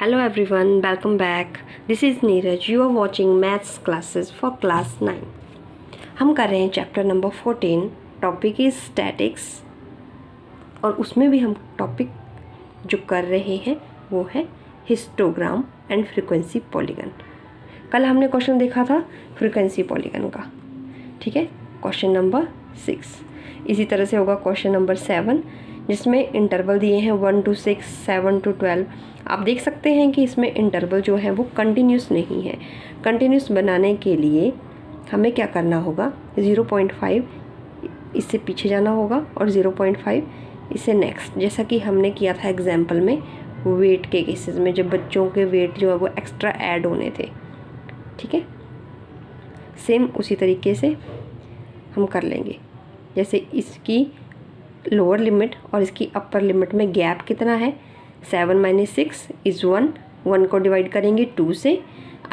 Hello everyone, welcome back. This is Neeraj. You are watching maths classes for class 9. हम कर रहे हैं chapter number 14. Topic is statics और उसमें भी हम टॉपिक जो कर रहे हैं वो है हिस्टोग्राम एंड फ्रीक्वेंसी पॉलीगन. कल हमने क्वेश्चन देखा था फ्रीक्वेंसी पॉलीगन का, ठीक है, क्वेश्चन नंबर 6. इसी तरह से होगा क्वेश्चन नंबर 7 जिसमें इंटरवल दिए हैं 1 to 6, 7 to 12. आप देख सकते हैं कि इसमें इंटरवल जो है वो कंटिन्यूस नहीं है. कंटिन्यूस बनाने के लिए हमें क्या करना होगा, 0.5 इससे पीछे जाना होगा और 0.5 इससे नेक्स्ट, जैसा कि हमने किया था एग्जाम्पल में वेट के केसेस में, जब बच्चों के वेट जो है वो एक्स्ट्रा ऐड होने थे. ठीक है, सेम उसी तरीके से हम कर लेंगे. जैसे इसकी लोअर लिमिट और इसकी अपर लिमिट में गैप कितना है, 7 - 6 इज़ 1. 1 को डिवाइड करेंगे 2 से,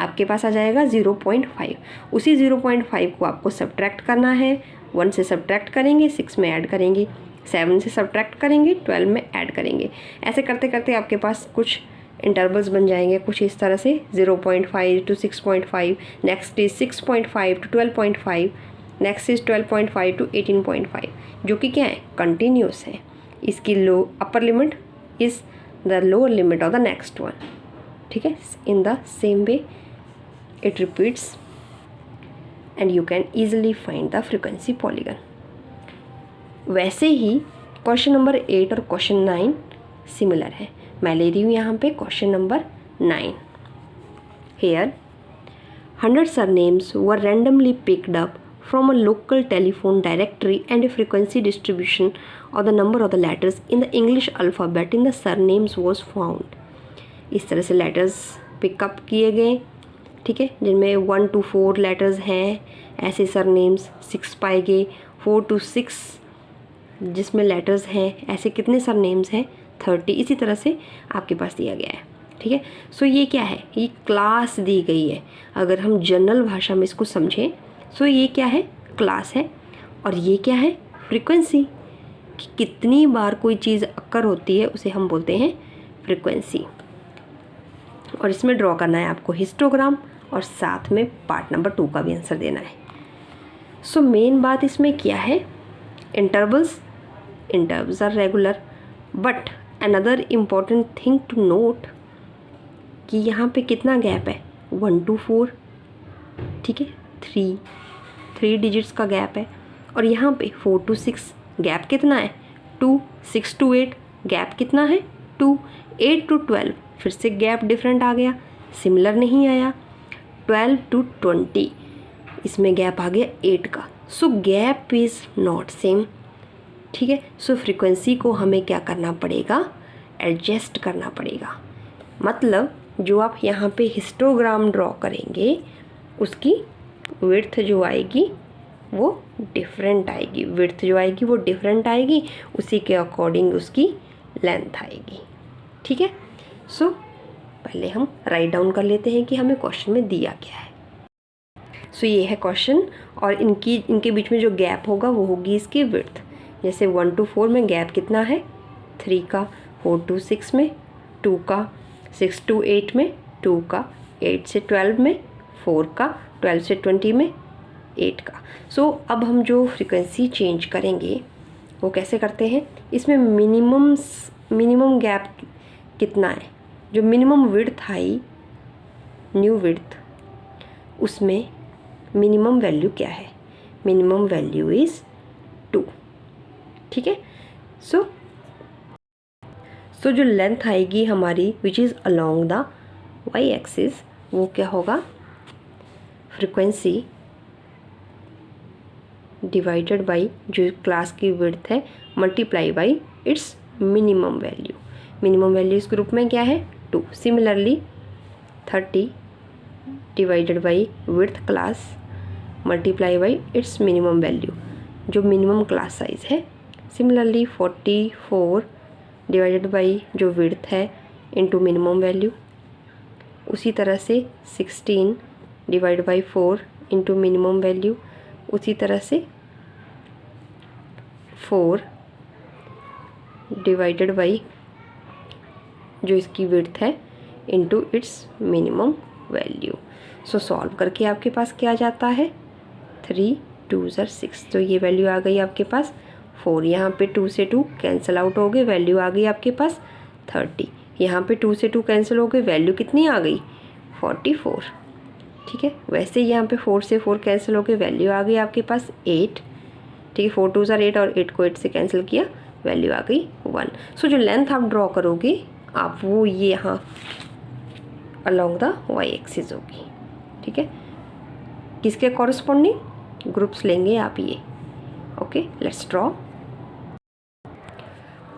आपके पास आ जाएगा 0.5. उसी 0.5 को आपको सब्ट्रैक्ट करना है. 1 से सब्ट्रैक्ट करेंगे, 6 में ऐड करेंगे, 7 से सब्ट्रैक्ट करेंगे, 12 में ऐड करेंगे. ऐसे करते करते आपके पास कुछ इंटरवल्स बन जाएंगे कुछ इस तरह से, 0.5 to 6.5, next is 6.5 to 12.5, next is 12.5 to 18.5, जो कि क्या है, कंटिन्यूस है. इसकी लो upper limit is the lower limit of the next one. ठीक है, in the same way it repeats and you can easily find the frequency polygon. वैसे ही क्वेश्चन नंबर 8 और क्वेश्चन 9 सिमिलर है. मैं ले रही हूँ यहाँ पे question number 9. Here 100 surnames were randomly picked up from a local telephone directory and a frequency distribution of the number of the letters in the English alphabet in the surnames was found. इस तरह से letters pickup किए गए, ठीक है, जिनमें 1 to 4 letters हैं. ऐसे सरनेम्स 6 पाए गए, 4 to 6 जिसमें लेटर्स हैं. ऐसे कितने सरनेम्स हैं, 30. इसी तरह से आपके पास दिया गया है. ठीक है, सो ये क्या है, ये क्लास दी गई है. अगर हम जनरल भाषा में इसको समझें सो ये क्या है, क्लास है. और ये क्या है, फ्रीक्वेंसी. कि कितनी बार कोई चीज़ अक्कर होती है उसे हम बोलते हैं फ्रीक्वेंसी. और इसमें ड्रॉ करना है आपको हिस्टोग्राम और साथ में पार्ट नंबर 2 का भी आंसर देना है. सो मेन बात इसमें क्या है, intervals are regular, but another important thing to note कि यहाँ पे कितना गैप है, 1 to 4, ठीक है, 3 डिजिट्स का गैप है. और यहाँ पे 4 to 6 गैप कितना है, 2. 6 to 8 गैप कितना है, 2. 8 to 12 फिर से गैप डिफरेंट आ गया, सिमिलर नहीं आया. 12 to 20 इसमें गैप आ गया 8 का. सो गैप इज़ नॉट सेम. ठीक है, सो फ्रीक्वेंसी को हमें क्या करना पड़ेगा, एडजस्ट करना पड़ेगा. मतलब जो आप यहाँ पे हिस्टोग्राम ड्रॉ करेंगे उसकी विड्थ जो आएगी वो डिफरेंट आएगी. विड्थ जो आएगी वो डिफरेंट आएगी, उसी के अकॉर्डिंग उसकी लेंथ आएगी. ठीक है, सो पहले हम राइट डाउन कर लेते हैं कि हमें क्वेश्चन में दिया क्या है. सो ये है क्वेश्चन और इनके बीच में जो गैप होगा वो होगी इसकी विड्थ. जैसे 1 to 4 में गैप कितना है, 3 का. 4 to 6 में 2 का. 6 to 8 में 2 का. 8 से 12 में 4 का. 12 से 20 में 8 का. सो अब हम जो फ्रीक्वेंसी चेंज करेंगे वो कैसे करते हैं, इसमें मिनिमम गैप कितना है, जो मिनिमम विड्थ आई, न्यू विड्थ, उसमें मिनिमम वैल्यू क्या है, मिनिमम वैल्यू इज़ 2. ठीक है, सो जो लेंथ आएगी हमारी which is along the y axis, वो क्या होगा, फ्रीक्वेंसी डिवाइडेड बाई जो क्लास की विड्थ है multiply by its minimum value. Minimum value इस ग्रुप में क्या है, 2. Similarly 30 divided by width class multiply by its minimum value, जो मिनिमम क्लास साइज है. सिमिलरली 44 डिवाइडेड बाई जो विड्थ है इनटू मिनिमम वैल्यू. उसी तरह से 16 divide by 4 into minimum value. उसी तरह से 4 डिवाइडेड बाई जो इसकी विड्थ है इंटू इट्स मिनिमम वैल्यू। सो सॉल्व करके आपके पास क्या आ जाता है 3 2 6। तो ये वैल्यू आ गई आपके पास 4। यहाँ पे 2 से 2 कैंसिल आउट हो गए, वैल्यू आ गई आपके पास 30। यहाँ पे 2 से 2 कैंसिल हो गए, वैल्यू कितनी आ गई 44। ठीक है, वैसे यहाँ पे 4 से 4 कैंसिल हो गए, वैल्यू आ गई आपके पास 8। ठीक है, 4 2 8 और 8 को 8 से कैंसिल किया, वैल्यू आ गई 1। सो जो लेंथ आप ड्रॉ करोगे आप वो ये यहाँ अलोंग द वाई एक्सिस होगी। ठीक है, किसके कॉरस्पॉन्डिंग ग्रुप्स लेंगे आप ये। Okay, let's draw.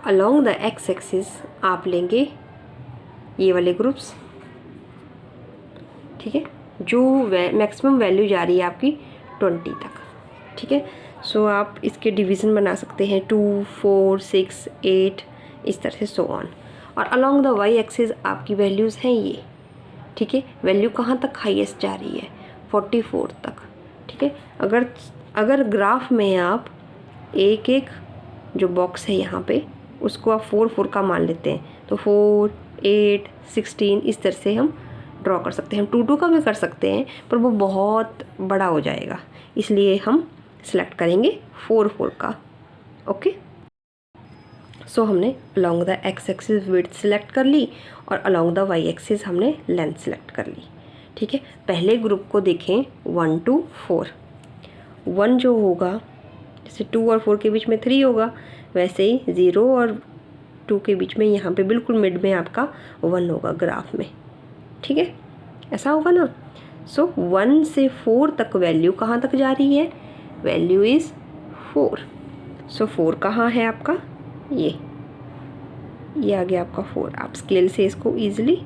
Along the x axis आप लेंगे ये वाले ग्रुप्स। ठीक है, जो मैक्सिमम वैल्यू जा रही है आपकी 20 तक। ठीक है, सो आप इसके डिवीज़न बना सकते हैं 2 4 6 8 इस तरह से सो ऑन। और अलोंग द वाई एक्सिस आपकी वैल्यूज़ हैं ये। ठीक है, वैल्यू कहाँ तक हाईएस्ट जा रही है 44 तक। ठीक है, अगर ग्राफ में आप एक एक जो बॉक्स है यहाँ पे उसको आप 4 4 का मान लेते हैं तो 4 8 16 इस तरह से हम ड्रॉ कर सकते हैं। हम 2 2 का भी कर सकते हैं पर वो बहुत बड़ा हो जाएगा, इसलिए हम सिलेक्ट करेंगे 4 4 का। ओके, सो हमने along the x axis width select कर ली और अलोंग द वाई एक्सिस हमने लेंथ सिलेक्ट कर ली। ठीक है, पहले ग्रुप को देखें 1 2 4। 1 जो होगा जैसे 2 और 4 के बीच में 3 होगा, वैसे ही 0 और 2 के बीच में यहाँ पे बिल्कुल मिड में आपका 1 होगा ग्राफ में। ठीक है, ऐसा होगा ना। सो 1 से 4 तक वैल्यू कहाँ तक जा रही है, वैल्यू इज़ 4। सो 4 कहाँ है आपका, ये आ गया आपका 4। आप स्केल से इसको ईजिली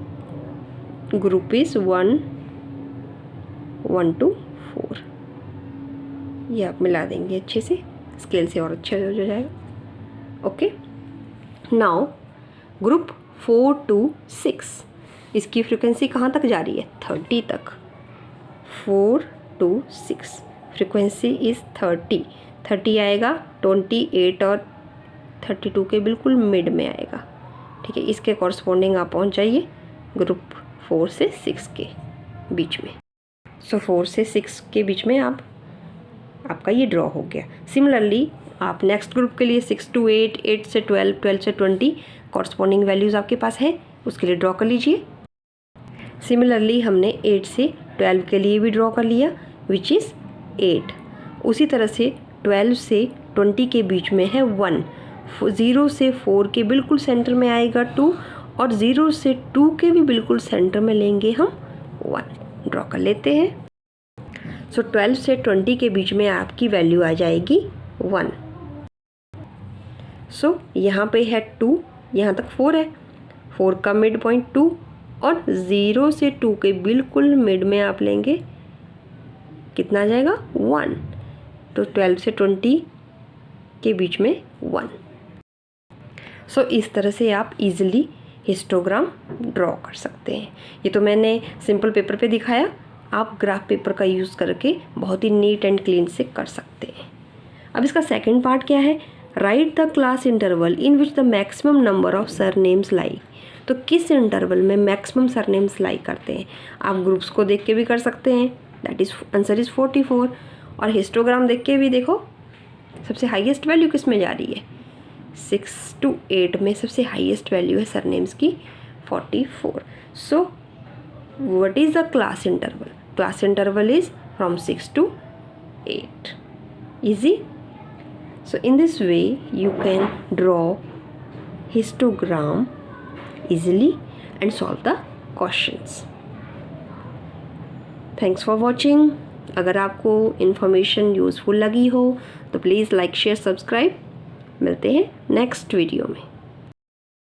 ग्रुप इज 1 1 2 4 ये आप मिला देंगे अच्छे से, स्केल से और अच्छा हो जाएगा। ओके, नाउ ग्रुप 4 2 6 इसकी फ्रीक्वेंसी कहाँ तक जा रही है 30 तक। 4 2 6 फ्रीक्वेंसी इज़ 30। 30 आएगा 28 और 32 के बिल्कुल मिड में आएगा। ठीक है, इसके कॉरस्पॉन्डिंग आप पहुंच जाइए ग्रुप 4 से 6 के बीच में। सो 4 से 6 के बीच में आपका ये ड्रॉ हो गया। सिमिलरली आप नेक्स्ट ग्रुप के लिए 6 to 8 8 से 12 12 से 20 कॉरस्पॉन्डिंग वैल्यूज़ आपके पास है, उसके लिए ड्रॉ कर लीजिए। सिमिलरली हमने 8 से 12 के लिए भी ड्रॉ कर लिया विच इज़ 8। उसी तरह से 12 से 20 के बीच में है 1। 0 से 4 के बिल्कुल सेंटर में आएगा 2 और 0 से 2 के भी बिल्कुल सेंटर में लेंगे हम 1। ड्रॉ कर लेते हैं। सो 12 से 20 के बीच में आपकी वैल्यू आ जाएगी 1। सो यहाँ पे है 2, यहाँ तक 4 है, 4 का मिड पॉइंट 2 और 0 से 2 के बिल्कुल मिड में आप लेंगे कितना आ जाएगा 1। तो 12 से 20 के बीच में 1। सो इस तरह से आप इजीली हिस्टोग्राम ड्रॉ कर सकते हैं। ये तो मैंने सिंपल पेपर पे दिखाया, आप ग्राफ पेपर का यूज़ करके बहुत ही नीट एंड क्लीन से कर सकते हैं। अब इसका सेकंड पार्ट क्या है, write the class interval in which the maximum number of surnames lie. तो किस इंटरवल में मैक्सिमम सरनेम्स लाई करते हैं, आप ग्रुप्स को देख के भी कर सकते हैं, दैट इज़ आंसर इज़ 44। और हिस्टोग्राम देख के भी देखो सबसे हाईएस्ट वैल्यू किस में जा रही है, 6 to 8 में सबसे हाईएस्ट वैल्यू है सरनेम्स की 44। So what is the class interval, class interval is from 6 to 8। easy. So in this way you can draw histogram easily and solve the questions. Thanks for watching. अगर आपको information useful लगी हो तो please like share subscribe. मिलते हैं next video में।